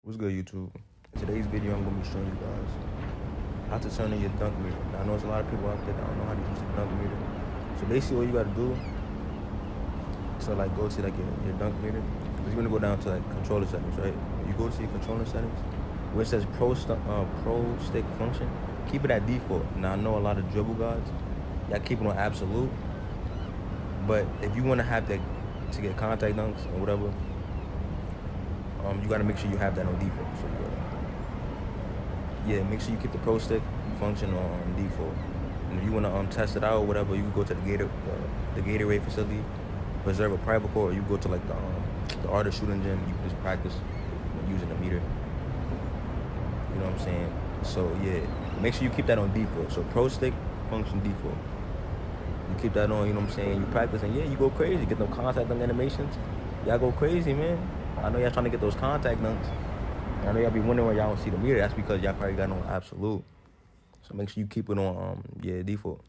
What's good, YouTube? In today's video, I'm gonna be showing you guys how to turn on your dunk meter. Now, I know there's a lot of people out there that don't know how to use the dunk meter. So basically, what you gotta do is go to your dunk meter. You're gonna go down to controller settings, right? When you go to your controller settings, where it says pro stick function, keep it at default. Now, I know a lot of dribble guys, y'all keep it on absolute, but if you wanna have that to get contact dunks or whatever, you gotta make sure you have that on default. So make sure you keep the pro stick function on default. And if you wanna test it out or whatever, you can go to the Gatorade facility, reserve a private court, or you go to the Artist Shooting Gym. You can just practice using the meter. You know what I'm saying? So yeah, make sure you keep that on default. So pro stick function default. You keep that on. You know what I'm saying? You practice and you go crazy. Get them contact dunk animations. Y'all go crazy, man. I know y'all trying to get those contact dunks. I know y'all be wondering why y'all don't see the meter. That's because y'all probably got no absolute. So make sure you keep it on default.